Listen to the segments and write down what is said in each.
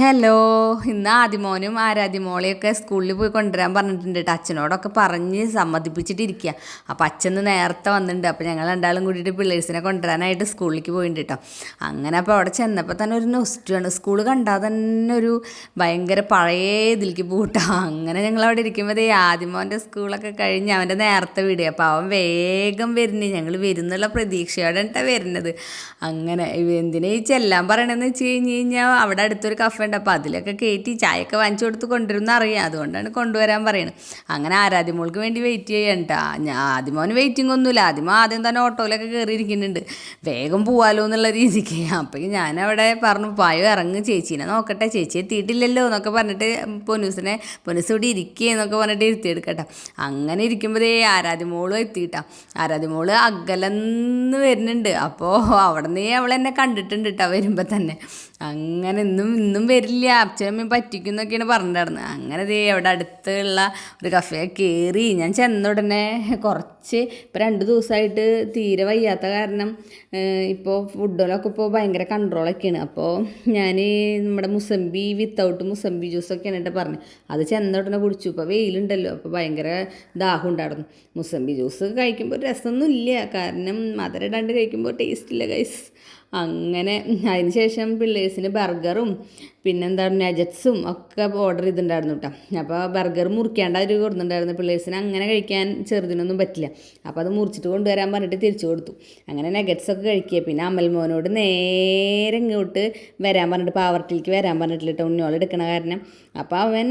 Hello, ഇന്ന് ആദിമോനും ആരാധ്യമോളെയൊക്കെ സ്കൂളിൽ പോയി കൊണ്ടുവരാൻ പറഞ്ഞിട്ടുണ്ട് കേട്ടോ. അച്ഛനോടൊക്കെ പറഞ്ഞ് സമ്മതിപ്പിച്ചിട്ടിരിക്കുക. അപ്പോൾ അച്ഛൻ നേരത്തെ വന്നിട്ടുണ്ട്. അപ്പോൾ ഞങ്ങൾ രണ്ടാളും കൂടിയിട്ട് പിള്ളേഴ്സിനെ കൊണ്ടുവരാനായിട്ട് സ്കൂളിലേക്ക് പോയിട്ടുണ്ട് കേട്ടോ. അങ്ങനെ അപ്പോൾ അവിടെ ചെന്നപ്പോൾ തന്നെ ഒരു നൊസ്റ്റുമാണ്. സ്കൂൾ കണ്ടാൽ തന്നെ ഒരു ഭയങ്കര പഴയ ഇതിലേക്ക് പോകട്ടോ. അങ്ങനെ ഞങ്ങൾ അവിടെ ഇരിക്കുമ്പോൾ ആദിമോൻ്റെ സ്കൂളൊക്കെ കഴിഞ്ഞ് അവൻ്റെ നേരത്തെ വിടുക. അപ്പോൾ അവൻ വേഗം വരുന്നത്, ഞങ്ങൾ വരുന്നുള്ള പ്രതീക്ഷയോടെ കേട്ടോ വരുന്നത്. അങ്ങനെ എന്തിനാ ഈ ചെല്ലാൻ പറയണമെന്ന് വെച്ച് കഴിഞ്ഞാൽ അവിടെ അടുത്തൊരു കഫേ ഉണ്ട്. അപ്പോൾ അതിലൊക്കെ കയറ്റി ചായയൊക്കെ വാങ്ങിച്ചു കൊടുത്ത് കൊണ്ടുവരുമെന്ന് അറിയാം. അതുകൊണ്ടാണ് കൊണ്ടുവരാൻ പറയുന്നത്. അങ്ങനെ ആരാധ്യമോൾക്ക് വേണ്ടി വെയിറ്റ് ചെയ്യണം കേട്ടോ. ആദ്യമോന് വെയിറ്റിംഗ് ഒന്നുമില്ല. ആദ്യം തന്നെ ഓട്ടോയിലൊക്കെ കയറിയിരിക്കുന്നുണ്ട്. വേഗം പോവാലോ എന്നുള്ള രീതിക്ക്. അപ്പോൾ ഞാനവിടെ പറഞ്ഞു, പായോ ഇറങ്ങ്, ചേച്ചീനെ നോക്കട്ടെ, ചേച്ചി എത്തിയിട്ടില്ലല്ലോ എന്നൊക്കെ പറഞ്ഞിട്ട് പൊന്നൂസ് ഇവിടെ ഇരിക്കുക എന്നൊക്കെ പറഞ്ഞിട്ട് ഇരുത്തിയെടുക്കട്ടെ. അങ്ങനെ ഇരിക്കുമ്പോൾ ആരാധ്യമോളും എത്തിയിട്ടാ. ആരാധ്യമോള് അകലെന്ന് വരുന്നുണ്ട്. അപ്പോൾ അവിടെ നിന്ന് അവളെന്നെ കണ്ടിട്ടുണ്ട് കേട്ടോ വരുമ്പോൾ തന്നെ. അങ്ങനെ ഇന്നും വരില്ല, അച്ഛനമ്മയും പറ്റിക്കുന്നൊക്കെയാണ് പറഞ്ഞിട്ടുണ്ടായിരുന്നത്. അങ്ങനെ അവിടെ അടുത്തുള്ള ഒരു കഫേ കയറി. ഞാൻ ചെന്ന ഉടനെ ഇപ്പോൾ 2 ദിവസമായിട്ട് തീരെ വയ്യാത്ത കാരണം ഇപ്പോൾ ഫുഡിലൊക്കെ ഇപ്പോൾ ഭയങ്കര കൺട്രോളൊക്കെയാണ്. അപ്പോൾ ഞാൻ നമ്മുടെ മുസമ്പി വിത്തൗട്ട് മുസമ്പി ജ്യൂസൊക്കെയാണ് കേട്ടോ പറഞ്ഞത്. അത് ചെന്ന ഉടനെ കുടിച്ചു. ഇപ്പോൾ വെയിലുണ്ടല്ലോ, അപ്പോൾ ഭയങ്കര ദാഹം ഉണ്ടായിരുന്നു. മുസമ്പി ജ്യൂസ് കഴിക്കുമ്പോൾ രസമൊന്നുമില്ല, കാരണം മധുരം ഇടാണ്ട് കഴിക്കുമ്പോൾ ടേസ്റ്റ് ഇല്ല ഗൈസ്. അങ്ങനെ അതിന് ശേഷം പിള്ളേഴ്സിന് ബർഗറും പിന്നെന്താണ് നജറ്റ്സും ഒക്കെ ഓർഡർ ചെയ്തിട്ടുണ്ടായിരുന്നു കേട്ടോ. അപ്പോൾ ബർഗർ മുറിക്കാണ്ട് അവർ കൊടുത്തിട്ടുണ്ടായിരുന്നു പിള്ളേഴ്സിന്. അങ്ങനെ കഴിക്കാൻ ചെറുതിനൊന്നും പറ്റില്ല. അപ്പോൾ അത് മുറിച്ചിട്ട് കൊണ്ടുവരാൻ പറഞ്ഞിട്ട് തിരിച്ചു കൊടുത്തു. അങ്ങനെ നഗറ്റ്സൊക്കെ കഴിക്കുക. പിന്നെ അമൽമോനോട് നേരെ ഇങ്ങോട്ട് വരാൻ പറഞ്ഞിട്ട് പാവർട്ടിലേക്ക് വരാൻ പറഞ്ഞിട്ടില്ല കേട്ടോ, ഉണ്ണിയോൾ എടുക്കണ കാരണം. അപ്പോൾ അവൻ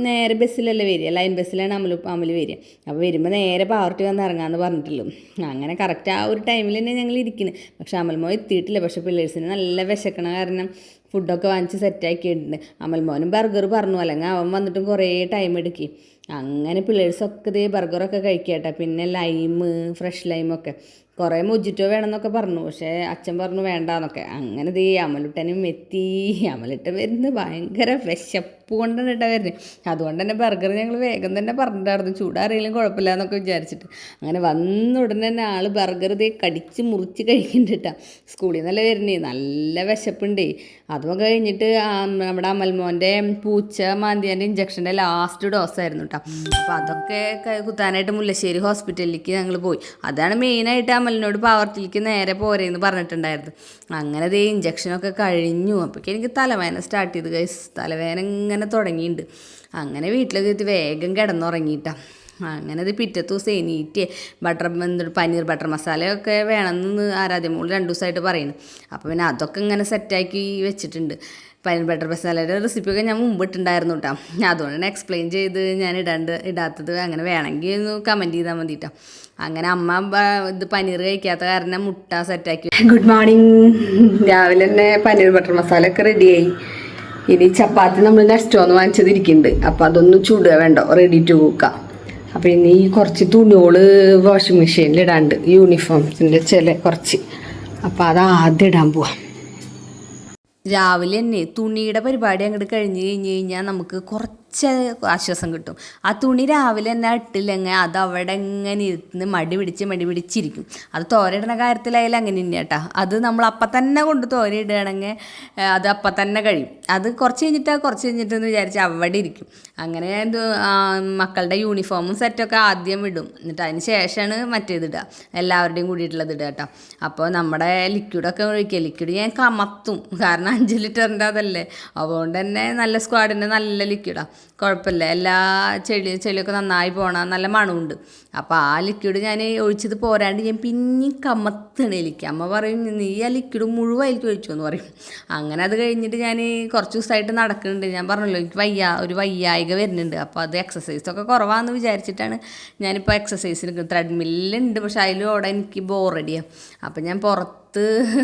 നേരെ ബസ്സിലല്ലേ വരിക, ലൈൻ ബസ്സിലാണ് അമൽ വരിക. അപ്പോൾ വരുമ്പോൾ നേരെ പാവർട്ടി വന്ന് ഇറങ്ങാമെന്ന് പറഞ്ഞിട്ടുള്ളൂ. അങ്ങനെ കറക്റ്റ് ആ ഒരു ടൈമിൽ തന്നെ ഞങ്ങൾ ഇരിക്കുന്നത്. പക്ഷേ അമൽമോ എത്തിയിട്ടില്ല. പക്ഷേ പിള്ളേഴ്സിന് നല്ല വിശക്കണ കാരണം ഫുഡൊക്കെ വാങ്ങിച്ച് സെറ്റാക്കിയിട്ടുണ്ട്. അമൽമോനും ബർഗർ പറഞ്ഞു, അല്ലെങ്കിൽ അവൻ വന്നിട്ടും കുറേ ടൈം എടുക്കും. അങ്ങനെ പിള്ളേഴ്സൊക്കെ ബർഗറൊക്കെ കഴിക്കട്ടെ. പിന്നെ ഫ്രഷ് ലൈമൊക്കെ കുറേ മൊജിറ്റോ വേണമെന്നൊക്കെ പറഞ്ഞു. പക്ഷേ അച്ഛൻ പറഞ്ഞു വേണ്ടാന്നൊക്കെ. അങ്ങനെ അമലുട്ടനും എത്തി. അമലിട്ട വരുന്നത് ഭയങ്കര വിശപ്പ് കൊണ്ടാണ് കേട്ടോ വരുന്നത്. അതുകൊണ്ട് തന്നെ ബർഗർ ഞങ്ങൾ വേഗം തന്നെ പറഞ്ഞിട്ടായിരുന്നു, ചൂടാറിയാലും കുഴപ്പമില്ല എന്നൊക്കെ വിചാരിച്ചിട്ട്. അങ്ങനെ വന്ന ഉടനെ തന്നെ ആൾ ബർഗർ കടിച്ച് മുറിച്ച് കഴിക്കുന്നുണ്ട് കേട്ടോ. സ്കൂളിൽ നിന്നല്ല വരുന്നേ, നല്ല വിശപ്പുണ്ട്. അതൊക്കെ കഴിഞ്ഞിട്ട് നമ്മുടെ അമൽമോൻ്റെ പൂച്ച മാന്തിയാൻ്റെ ഇഞ്ചക്ഷൻ്റെ ലാസ്റ്റ് ഡോസായിരുന്നു കേട്ടോ. അപ്പോൾ അതൊക്കെ കുത്താനായിട്ട് മുല്ലശ്ശേരി ഹോസ്പിറ്റലിലേക്ക് ഞങ്ങൾ പോയി. അതാണ് മെയിനായിട്ട് അമലിനോട് പാവർട്ടിലേക്ക് നേരെ പോരേന്ന് പറഞ്ഞിട്ടുണ്ടായിരുന്നു. അങ്ങനെ ഇഞ്ചക്ഷനൊക്കെ കഴിഞ്ഞു. അപ്പോഴേക്കും എനിക്ക് തലവേദന സ്റ്റാർട്ട് ചെയ്തു ഗൈസ്. തലവേദന ഇങ്ങനെ തുടങ്ങിയിട്ടുണ്ട്. അങ്ങനെ വീട്ടിലേക്ക് എത്തി വേഗം കിടന്നുറങ്ങിയിട്ടാണ്. അങ്ങനെ പിറ്റത്തെ ദിവസം എണീറ്റ് പനീർ ബട്ടർ മസാലയൊക്കെ വേണമെന്ന് ആരാധ്യമോൾ 2 ദിവസമായിട്ട് പറയുന്നു. അപ്പോൾ പിന്നെ അതൊക്കെ ഇങ്ങനെ സെറ്റാക്കി വെച്ചിട്ടുണ്ട്. പനീർ ബട്ടർ മസാലയുടെ റെസിപ്പിയൊക്കെ ഞാൻ മുമ്പ് ഇട്ടുണ്ടായിരുന്നു കേട്ടോ. അതുകൊണ്ടാണ് എക്സ്പ്ലെയിൻ ചെയ്ത് ഞാൻ ഇടാത്തത്. അങ്ങനെ വേണമെങ്കിൽ ഒന്ന് കമൻറ്റ് ചെയ്താൽ മതി കേട്ടോ. അങ്ങനെ അമ്മ പനീർ കഴിക്കാത്ത കാരണം മുട്ട സെറ്റാക്കി. Good morning. രാവിലെ തന്നെ പനീർ ബട്ടർ മസാല ഒക്കെ റെഡിയായി. ഇനി ചപ്പാത്തി നമ്മൾ നെക്സ്റ്റോന്ന് വാങ്ങിച്ചതിരിക്കുന്നുണ്ട്. അപ്പോൾ അതൊന്നും ചൂടുക വേണ്ട, റെഡി ടു കുക്കാം. അപ്പോൾ ഇനി കുറച്ച് തുണികൾ വാഷിംഗ് മെഷീനിൽ ഇടാണ്ട്, യൂണിഫോംസിൻ്റെ കുറച്ച്. അപ്പോൾ അത് ആദ്യം ഇടാൻ പോവാം. രാവിലെ തന്നെ തുണിയുടെ പരിപാടി അങ്ങോട്ട് കഴിഞ്ഞാൽ നമുക്ക് കുറച്ച് ആശ്വാസം കിട്ടും. ആ തുണി രാവിലെ തന്നെ ഇട്ടില്ലെങ്കിൽ അത് അവിടെ എങ്ങനെ ഇരുന്ന് മടി പിടിച്ചിരിക്കും. അത് തോരയിടുന്ന കാര്യത്തിലായാലും അങ്ങനെ തന്നെ കേട്ടോ. അത് നമ്മൾ അപ്പം തന്നെ കൊണ്ട് തോരയിടുകയാണെങ്കിൽ അത് അപ്പം തന്നെ കഴിയും. അത് കുറച്ച് കഴിഞ്ഞിട്ടെന്ന് വിചാരിച്ച് അവിടെ ഇരിക്കും. അങ്ങനെ മക്കളുടെ യൂണിഫോമും സെറ്റൊക്കെ ആദ്യം ഇടും. എന്നിട്ട് അതിന് ശേഷമാണ് മറ്റേതിടുക, എല്ലാവരുടെയും കൂടിയിട്ടുള്ളത് ഇടുക കേട്ടോ. അപ്പോൾ നമ്മുടെ ലിക്വിഡൊക്കെ ഒഴിക്കുക. ലിക്വിഡ് ഞാൻ കമത്തും, കാരണം 5 ലിറ്ററിൻ്റെ അതല്ലേ. അതുകൊണ്ട് തന്നെ നല്ല സ്ക്വാഡിൻ്റെ നല്ല ലിക്വിഡാണ്, കുഴപ്പമില്ല. എല്ലാ ചെളിയൊക്കെ നന്നായി പോകണം, നല്ല മണമുണ്ട്. അപ്പോൾ ആ ലിക്വിഡ് ഞാൻ ഒഴിച്ചത് പോരാണ്ട് ഞാൻ പിന്നെയും കമത്തണേലിക്ക്. അമ്മ പറയും, നീ ആ ലിക്വിഡ് മുഴുവനായിട്ട് ഒഴിച്ചു എന്ന് പറയും. അങ്ങനെ അത് കഴിഞ്ഞിട്ട് ഞാൻ കുറച്ച് ദിവസമായിട്ട് നടക്കുന്നുണ്ട്. ഞാൻ പറഞ്ഞല്ലോ, എനിക്ക് ഒരു വയ്യായിക വരുന്നുണ്ട്. അപ്പോൾ അത് എക്സസൈസൊക്കെ കുറവാണെന്ന് വിചാരിച്ചിട്ടാണ് ഞാനിപ്പോൾ എക്സസൈസിന് ത്രെഡ്മില്ലുണ്ട്. പക്ഷേ അതിലും അവിടെ എനിക്ക് ബോറടിയാണ്. അപ്പോൾ ഞാൻ പുറത്ത്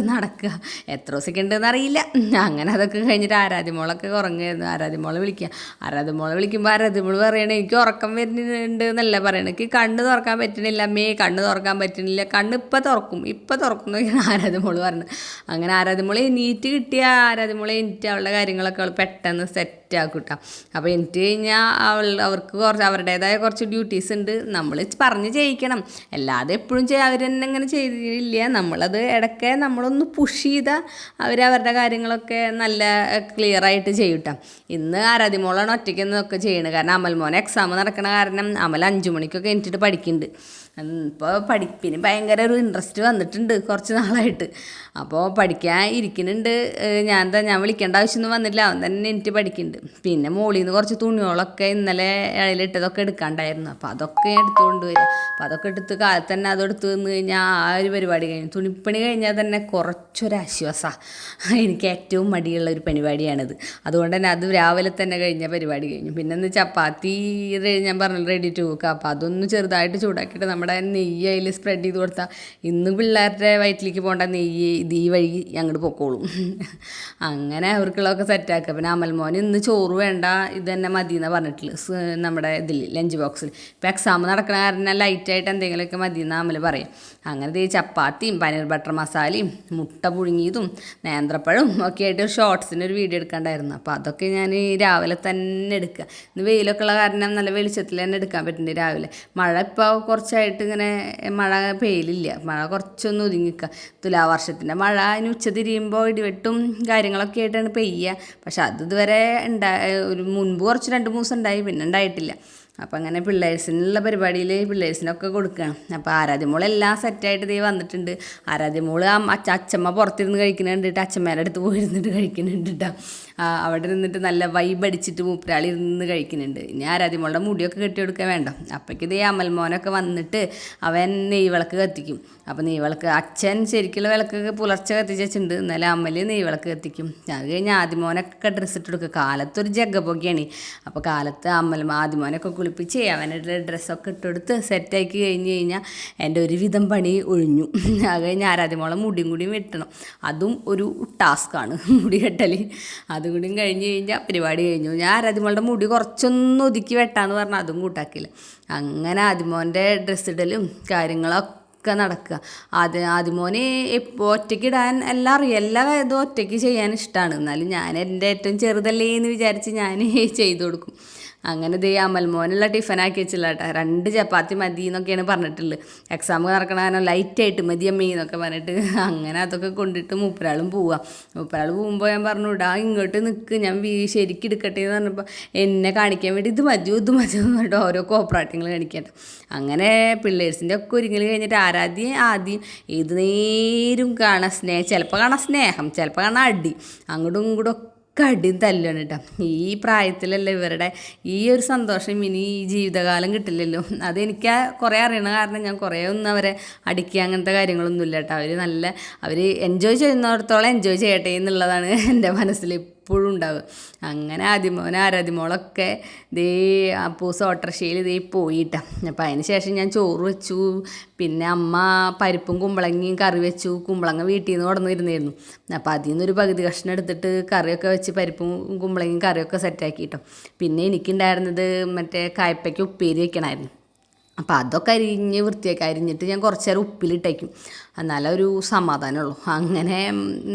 നടക്കുക. എത്ര ദിവസമൊക്കെ ഉണ്ടെന്ന് അറിയില്ല. അങ്ങനെ അതൊക്കെ കഴിഞ്ഞിട്ട് ആരാധ്യമോളൊക്കെ ഉറങ്ങുമായിരുന്നു. ആരാധ്യമോളെ വിളിക്കുമ്പോൾ ആരാധ്യമോൾ പറയണേ, എനിക്ക് ഉറക്കം വരുന്നുണ്ട് എന്നല്ല പറയണേ, എനിക്ക് കണ്ണ് തുറക്കാൻ പറ്റണില്ല അമ്മേ, കണ്ണ് തുറക്കാൻ പറ്റണില്ല, കണ്ണ് ഇപ്പം തുറക്കും എന്നൊക്കെയാണ് ആരാധ്യമോൾ പറഞ്ഞത്. അങ്ങനെ ആരാധ്യമോളെ എണീറ്റ് കിട്ടിയ ആരാധ്യമോളെ എണീറ്റ് അവളുടെ കാര്യങ്ങളൊക്കെ അവൾ പെട്ടെന്ന് സെറ്റാക്കൂട്ടാം. അപ്പോൾ എനിക്ക് കഴിഞ്ഞാൽ അവർക്ക് അവരുടേതായ കുറച്ച് ഡ്യൂട്ടീസ് ഉണ്ട്, നമ്മൾ പറഞ്ഞ് ചെയ്യിക്കണം. അല്ലാതെ എപ്പോഴും അവർ തന്നെ ഇങ്ങനെ ചെയ്തില്ല. നമ്മളത് ഇടയ്ക്ക് അങ്ങനെയൊക്കെ നമ്മളൊന്ന് പുഷ് ചെയ്താൽ അവരവരുടെ കാര്യങ്ങളൊക്കെ നല്ല ക്ലിയറായിട്ട് ചെയ്യും കേട്ടോ. ഇന്ന് ആരാധ്യമോളാണ് ഒറ്റയ്ക്ക് എന്നൊക്കെ ചെയ്യണത്. കാരണം അമൽമോനെ എക്സാം നടക്കണ കാരണം അമൽ 5 മണിക്കൊക്കെ എണീറ്റിട്ട് പഠിക്കുന്നുണ്ട്. ഇപ്പോൾ പഠിപ്പിന് ഭയങ്കര ഒരു ഇൻട്രസ്റ്റ് വന്നിട്ടുണ്ട് കുറച്ച് നാളായിട്ട്. അപ്പോൾ പഠിക്കാൻ ഇരിക്കുന്നുണ്ട്. ഞാൻ വിളിക്കേണ്ട ആവശ്യമൊന്നും വന്നില്ല, അവൻ തന്നെ എനിക്ക് പഠിക്കുന്നുണ്ട്. പിന്നെ മോളിൽ നിന്ന് കുറച്ച് തുണികളൊക്കെ ഇന്നലെ ഇടയിലിട്ടതൊക്കെ എടുക്കാണ്ടായിരുന്നു. അപ്പോൾ അതൊക്കെ എടുത്തുകൊണ്ട് വരിക. അപ്പോൾ അതൊക്കെ എടുത്ത് കാലത്ത് തന്നെ അതെടുത്ത് വന്ന് കഴിഞ്ഞാൽ ആ ഒരു പരിപാടി കഴിഞ്ഞു. തുണിപ്പണി കഴിഞ്ഞാൽ തന്നെ കുറച്ചൊരാശ്വാസമാണ്. എനിക്ക് ഏറ്റവും മടിയുള്ള ഒരു പരിപാടിയാണിത്. അതുകൊണ്ട് തന്നെ അത് രാവിലെ തന്നെ കഴിഞ്ഞ പരിപാടി കഴിഞ്ഞു. പിന്നെ ഒന്ന് ചപ്പാത്തി ഞാൻ പറഞ്ഞു റെഡി ടു കുക്ക്. അപ്പോൾ അതൊന്ന് ചെറുതായിട്ട് ചൂടാക്കിയിട്ട് നമ്മുടെ നെയ്യ് അതിൽ സ്പ്രെഡ് ചെയ്ത് കൊടുത്താൽ ഇന്ന് പിള്ളേരുടെ വയറ്റിലേക്ക് പോകേണ്ട നെയ്യ് ഇത് ഈ വഴി അങ്ങോട്ട് പൊക്കോളും. അങ്ങനെ അവർക്കുള്ളതൊക്കെ സെറ്റാക്കുക. പിന്നെ അമൽമോന് ഇന്ന് ചോറ് വേണ്ട, ഇത് തന്നെ മതി എന്നാണ് പറഞ്ഞിട്ടുള്ളത് നമ്മുടെ ഇതിൽ ലഞ്ച് ബോക്സിൽ. ഇപ്പോൾ എക്സാം നടക്കണ കാരണം ലൈറ്റായിട്ട് എന്തെങ്കിലുമൊക്കെ മതി എന്ന് അമൽ പറയും. അങ്ങനെ ഈ ചപ്പാത്തിയും പനീർ ബട്ടർ മസാലയും മുട്ട പുഴുങ്ങിയതും നേന്ത്രപ്പഴവും ഒക്കെ ആയിട്ട് ഒരു ഷോർട്സിന് ഒരു വീഡിയോ എടുക്കാണ്ടായിരുന്നു. അപ്പോൾ അതൊക്കെ ഞാൻ രാവിലെ തന്നെ എടുക്കുക. ഇന്ന് വെയിലൊക്കെ ഉള്ള കാരണം നല്ല വെളിച്ചത്തിൽ തന്നെ എടുക്കാൻ പറ്റുന്നുണ്ട് രാവിലെ. മഴ ഇപ്പോൾ കുറച്ചായിട്ട് ഇങ്ങനെ മഴ പെയ്യലില്ല, മഴ കുറച്ചൊന്ന് ഒതുങ്ങിക്കുക. തുലാവർഷത്തിൻ്റെ മഴ അതിന് ഉച്ച തിരിയുമ്പോൾ ഇടിവെട്ടും കാര്യങ്ങളൊക്കെ ആയിട്ടാണ് പെയ്യുക. പക്ഷെ അത് ഇതുവരെ ഒരു മുൻപ് കുറച്ച് 2-3 ദിവസം ഉണ്ടായി, പിന്നെ ഉണ്ടായിട്ടില്ല. അപ്പം അങ്ങനെ പിള്ളേഴ്സിനുള്ള പരിപാടിയിൽ പിള്ളേഴ്സിനൊക്കെ കൊടുക്കുകയാണ്. അപ്പോൾ ആരാധ്യമോളെല്ലാം സെറ്റായിട്ട് ദേ വന്നിട്ടുണ്ട്. ആരാധ്യമോൾ അച്ഛമ്മ പുറത്തിരുന്ന് കഴിക്കുന്നുണ്ട് കേട്ടോ, അച്ഛമ്മേൻ്റെ അടുത്ത് പോയിരുന്നിട്ട് കഴിക്കുന്നുണ്ട് കേട്ടോ. അവിടെ നിന്നിട്ട് നല്ല വൈബ് അടിച്ചിട്ട് മൂപ്പരാളി ഇരുന്ന് കഴിക്കുന്നുണ്ട്. ഇനി ആരാധ്യമോളുടെ മുടിയൊക്കെ കെട്ടിയെടുക്കാൻ വേണ്ട. അപ്പോഴേക്ക് ഇതേ അമൽമോനൊക്കെ വന്നിട്ട് അവൻ നെയ്വിളക്ക് കത്തിക്കും. അപ്പോൾ നെയ്വിളക്ക് അച്ഛൻ ശരിക്കുള്ള വിളക്കൊക്കെ പുലർച്ചെ കത്തിച്ച് വെച്ചിട്ടുണ്ട്, എന്നാലും അമ്മൽ നെയ്വിളക്ക് കത്തിക്കും. അത് കഴിഞ്ഞ് ആദ്യമോനൊക്കെ ഡ്രസ്സ് ഇട്ട് കൊടുക്കുക. കാലത്തൊരു ജഗ്ഗപ്പൊക്കെയാണ്. അപ്പോൾ കാലത്ത് ആദ്യമോനൊക്കെ കുളിപ്പിച്ച് അവൻ്റെ ഡ്രസ്സൊക്കെ ഇട്ടെടുത്ത് സെറ്റാക്കി കഴിഞ്ഞ് കഴിഞ്ഞാൽ എൻ്റെ ഒരുവിധം പണി ഒഴിഞ്ഞു. അത് കഴിഞ്ഞ് ആരാധ്യമോളെ മുടിയും കൂടിയും വെട്ടണം. അതും ഒരു ടാസ്ക്കാണ് മുടി കെട്ടൽ. അതും കൂടിയും കഴിഞ്ഞ് കഴിഞ്ഞാൽ പരിപാടി കഴിഞ്ഞു. ഞാൻ ആരാധ്യമോളുടെ മുടി കുറച്ചൊന്ന് ഒതുക്കി വെട്ടാന്ന് പറഞ്ഞാൽ അതും കൂട്ടാക്കില്ല. അങ്ങനെ ആദ്യമോൻ്റെ ഡ്രസ്സ് ഇടലും കാര്യങ്ങളൊക്കെ നടക്കുക. ആദ്യമോന് ഇപ്പോൾ ഒറ്റയ്ക്ക് ഇടാൻ എല്ലാം അറിയാം, എല്ലാ ഇതും ഒറ്റയ്ക്ക് ചെയ്യാൻ ഇഷ്ടമാണ്. എന്നാലും ഞാൻ എൻ്റെ ഏറ്റവും ചെറുതല്ലേ എന്ന് വിചാരിച്ച് ഞാൻ ചെയ്തു കൊടുക്കും. അങ്ങനെ ദേ അമൽമോനുള്ള ടിഫനാക്കി വെച്ചില്ല കേട്ടോ. 2 ചപ്പാത്തി മതി എന്നൊക്കെയാണ് പറഞ്ഞിട്ടുള്ളത്. എക്സാം നടക്കണ കാരണം ലൈറ്റായിട്ട് മതി അമ്മീ എന്നൊക്കെ പറഞ്ഞിട്ട് അങ്ങനെ അതൊക്കെ കൊണ്ടിട്ട് മൂപ്പരാളും പോവാം. മൂപ്പരാൾ പോകുമ്പോൾ ഞാൻ പറഞ്ഞു ഇടാ ഇങ്ങോട്ട് നിൽക്ക്, ഞാൻ ശരിക്കും എടുക്കട്ടെ എന്ന് പറഞ്ഞപ്പോൾ എന്നെ കാണിക്കാൻ വേണ്ടി ഇത് മതിയോ എന്ന് പറഞ്ഞിട്ട് ഓരോ കോപ്പറാട്ടങ്ങൾ കാണിക്കട്ടെ. അങ്ങനെ പിള്ളേഴ്സിൻ്റെ ഒക്കെ ഒരുങ്ങൽ കഴിഞ്ഞിട്ട് ആദ്യം ഏത് നേരം കാണാൻ ചിലപ്പോൾ കാണാൻ സ്നേഹം, ചിലപ്പോൾ കാണാൻ അടി, അങ്ങോട്ടും ഇങ്ങോട്ടും കടിയും തല്ലാണ് കേട്ടോ. ഈ പ്രായത്തിലല്ലേ ഇവരുടെ ഈ ഒരു സന്തോഷം ഇനി ഈ ജീവിതകാലം കിട്ടില്ലല്ലോ. അതെനിക്ക് കുറേ അറിയണ കാരണം ഞാൻ കുറേ ഒന്നും അവരെ അടിക്കുക അങ്ങനത്തെ കാര്യങ്ങളൊന്നും ഇല്ല കേട്ടോ. അവർ എൻജോയ് ചെയ്യുന്നിടത്തോളം എൻജോയ് ചെയ്യട്ടെ എന്നുള്ളതാണ് എൻ്റെ മനസ്സിൽ എപ്പോഴും ഉണ്ടാവുക. അങ്ങനെ ആരാധ്യമോളൊക്കെ ദേ അപ്പൂസ് ഓട്ടർഷയിൽ ദേ പോയിട്ടാ. അപ്പോൾ അതിന് ശേഷം ഞാൻ ചോറ് വെച്ചു. പിന്നെ അമ്മ പരിപ്പും കുമ്പളങ്ങയും കറി വെച്ചു. കുമ്പളങ്ങ വീട്ടിൽ നിന്ന് കൊണ്ടുവന്നിരുന്നായിരുന്നു. അപ്പോൾ അതിൽ നിന്നൊരു പകുതി കഷ്ണം എടുത്തിട്ട് കറിയൊക്കെ വെച്ച് പരിപ്പും കുമ്പളങ്ങയും കറിയൊക്കെ സെറ്റാക്കിയിട്ടോ. പിന്നെ എനിക്കുണ്ടായിരുന്നത് മറ്റേ കായ്പയ്ക്ക് ഉപ്പേരി വെക്കണമായിരുന്നു. അപ്പോൾ അതൊക്കെ വൃത്തിയാക്കി അരിഞ്ഞിട്ട് ഞാൻ കുറച്ച് നേരം ഉപ്പിലിട്ടേക്കും, എന്നാലേ ഒരു സമാധാനമുള്ളൂ. അങ്ങനെ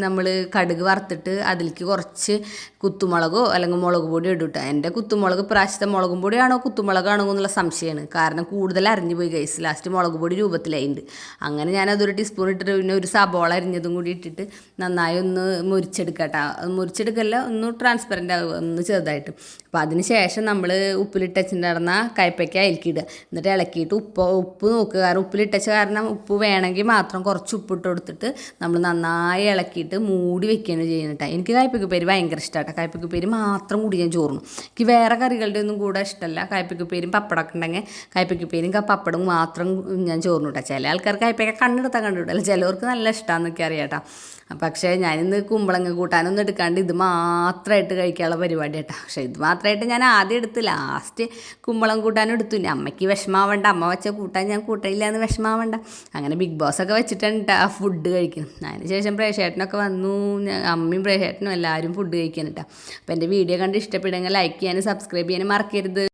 നമ്മൾ കടുക് വറുത്തിട്ട് അതിലേക്ക് കുറച്ച് കുത്തുമുളകോ അല്ലെങ്കിൽ മുളക് പൊടി ഇടും. എൻ്റെ കുത്തുമുളക് പ്രാവശ്യത്തെ മുളകും പൊടിയാണോ കുത്തുമുളകാണോ എന്നുള്ള സംശയമാണ്. കാരണം കൂടുതൽ അരിഞ്ഞു പോയി ഗൈസ്, ലാസ്റ്റ് മുളക് പൊടി രൂപത്തിലായിട്ടുണ്ട്. അങ്ങനെ ഞാനതൊരു ടീസ്പൂൺ ഇട്ടിട്ട് പിന്നെ ഒരു സബോള അരിഞ്ഞതും കൂടി ഇട്ടിട്ട് നന്നായി ഒന്ന് മുരിച്ചെടുക്കട്ടോ. മുരിച്ചെടുക്കല്ല, ഒന്ന് ട്രാൻസ്പെറൻ്റ് ആവുക, ഒന്ന് ചെറുതായിട്ട്. അപ്പോൾ അതിന് ശേഷം നമ്മൾ ഉപ്പിലിട്ടച്ചിട്ടുണ്ടായിരുന്ന കയ്പ്പയ്ക്ക അതിലേക്കിടുക. എന്നിട്ട് ഇളക്കിയിട്ട് ഉപ്പ് നോക്കുക. കാരണം ഉപ്പിലിട്ടച്ച കാരണം ഉപ്പ് വേണമെങ്കിൽ മാത്രം കുറച്ച് ഉപ്പിട്ട് കൊടുത്തിട്ട് നമ്മൾ നന്നായി ഇളക്കിയിട്ട് മൂടി വെക്കുകയാണ് ചെയ്യുന്നത്. എനിക്ക് കായ്പയ്ക്കുപ്പേരി ഭയങ്കര ഇഷ്ടമാണ്. കായ്പയ്ക്കുപ്പേരി മാത്രം കൂടി ഞാൻ ചോറുന്നു. എനിക്ക് വേറെ കറികളുടെ ഒന്നും കൂടെ ഇഷ്ടമല്ല. കായ്പയ്ക്കുപ്പേരും പപ്പടമൊക്കെ ഉണ്ടെങ്കിൽ കായ്പയ്ക്കുപ്പേരും പപ്പടവും മാത്രം ഞാൻ ചോറിന് കേട്ടോ. ചില ആൾക്കാർക്ക് കായ്പയ്ക്ക കണ്ണെടുത്താൽ കണ്ടുവിടല്ല, ചിലവർക്ക് നല്ല ഇഷ്ടമാണെന്നൊക്കെ അറിയാം കേട്ടോ. പക്ഷേ ഞാനിന്ന് കുമ്പളങ്ങ കൂട്ടാനൊന്നും എടുക്കാണ്ട് ഇത് മാത്രമായിട്ട് കഴിക്കാനുള്ള പരിപാടി കേട്ടോ. പക്ഷേ ഇത് മാത്രമായിട്ട് ഞാൻ ആദ്യം എടുത്ത് ലാസ്റ്റ് കുമ്പളം കൂട്ടാനും എടുത്തു. അമ്മയ്ക്ക് വിഷമാവണ്ട, അമ്മ വെച്ച കൂട്ടാൻ ഞാൻ കൂട്ടയില്ല എന്ന് വിഷമാവണ്ട. അങ്ങനെ ബിഗ് ബോസൊക്കെ വെച്ചിട്ടാണ് ആ ഫുഡ് കഴിക്കുന്നത്. അതിന് ശേഷം പ്രേക്ഷേട്ടനൊക്കെ വന്നു, അമ്മയും പ്രേക്ഷേട്ടനും എല്ലാവരും ഫുഡ് കഴിക്കാൻ കേട്ടോ. അപ്പോൾ എൻ്റെ വീഡിയോ കണ്ട് ഇഷ്ടപ്പെടുമെങ്കിൽ ലൈക്ക് ചെയ്യാനും സബ്സ്ക്രൈബ് ചെയ്യാനും മറക്കരുത്.